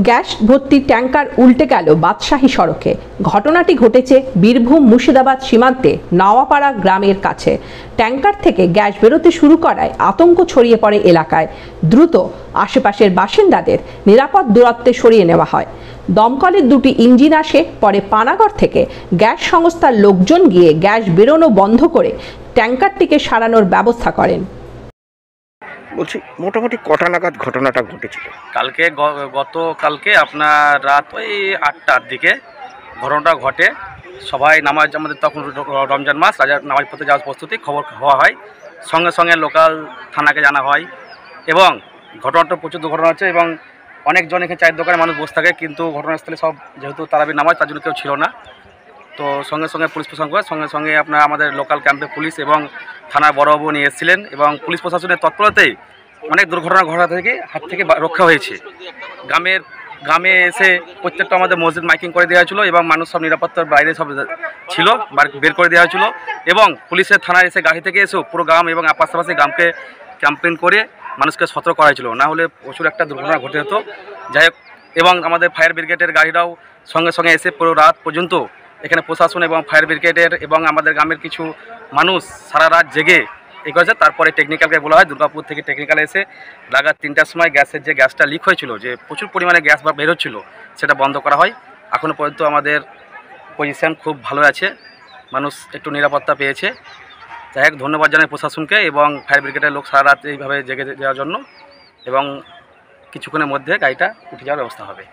Gas ভর্তি tanker উল্টে গেল বাদশাহী সড়কে। ঘটনাটি ঘটেছে বীরভূম মুর্শিদাবাদ সীমান্তে নাওয়াপাড়া গ্রামের কাছে। ট্যাঙ্কার থেকে গ্যাস বেরোতে শুরু করায় আতঙ্ক ছড়িয়ে পড়ে এলাকায়। দ্রুত আশেপাশের বাসিন্দাদের নিরাপদ দূরত্বে সরিয়ে নেওয়া হয়। দমকলের দুটি ইঞ্জিন আসে, পরে পানাগড় থেকে গ্যাস সংস্থার লোকজন গিয়ে গ্যাস বেরোনো বন্ধ করে ট্যাঙ্কারটিকে সারানোর ব্যবস্থা করেন। বলছি, মোটামুটি কটা নাগাদ ঘটনাটা ঘটেছিল? গতকালকে আপনার রাত ওই 8টার দিকে ঘটনাটা ঘটে। সবাই নামাজ, আমাদের তখন রমজান মাস, নামাজ পড়তে যাওয়ার প্রস্তুতি, খবর হওয়া হয়, সঙ্গে সঙ্গে লোকাল থানাকে জানা হয়। এবং ঘটনাটা প্রচুর দুর্ঘটনা হচ্ছে এবং অনেকজন এখানে চায়ের দোকানে মানুষ বসে থাকে, কিন্তু ঘটনাস্থলে সব যেহেতু তারাবির নামাজ, তার জন্য কেউ ছিল না। তো সঙ্গে সঙ্গে পুলিশ প্রশাসন সঙ্গে সঙ্গে আপনার আমাদের লোকাল ক্যাম্পে পুলিশ এবং থানার বড়বাবু নিয়ে এসেছিলেন এবং পুলিশ প্রশাসনের তৎপরতাতেই অনেক দুর্ঘটনা ঘটা থেকে হাত থেকে রক্ষা হয়েছে। গ্রামে এসে প্রত্যেকটা আমাদের মসজিদ মাইকিং করে দেওয়া হয়েছিল এবং মানুষ সব নিরাপত্তার বাইরে সব ছিল, বের করে দেওয়া হয়েছিল। এবং পুলিশের থানায় এসে গাড়ি থেকে এসেও পুরো গ্রাম এবং পাশাপাশি গ্রামকে ক্যাম্পেইন করে মানুষকে সতর্ক করা হয়েছিল, না হলে প্রচুর একটা দুর্ঘটনা ঘটে হতো। যাই হোক, এবং আমাদের ফায়ার ব্রিগেডের গাড়িরাও সঙ্গে সঙ্গে এসে পুরো রাত পর্যন্ত এখানে প্রশাসন এবং ফায়ার ব্রিগেডের এবং আমাদের গ্রামের কিছু মানুষ সারা রাত জেগে এই করেছে। তারপরে টেকনিক্যালকে বলা হয়, দুর্গাপুর থেকে টেকনিক্যাল এসে রাত 3টার সময় গ্যাসটা লিক হয়েছিল, যে প্রচুর পরিমাণে গ্যাস বেরোচ্ছিল, সেটা বন্ধ করা হয়। এখনও পর্যন্ত আমাদের পজিশান খুব ভালো আছে, মানুষ একটু নিরাপত্তা পেয়েছে। যাই হোক, ধন্যবাদ জানাই প্রশাসনকে এবং ফায়ার ব্রিগেডের লোক সারা রাত এইভাবে জেগে দেওয়ার জন্য, এবং কিছুক্ষণের মধ্যে গাড়িটা উঠে যাওয়ার ব্যবস্থা হবে।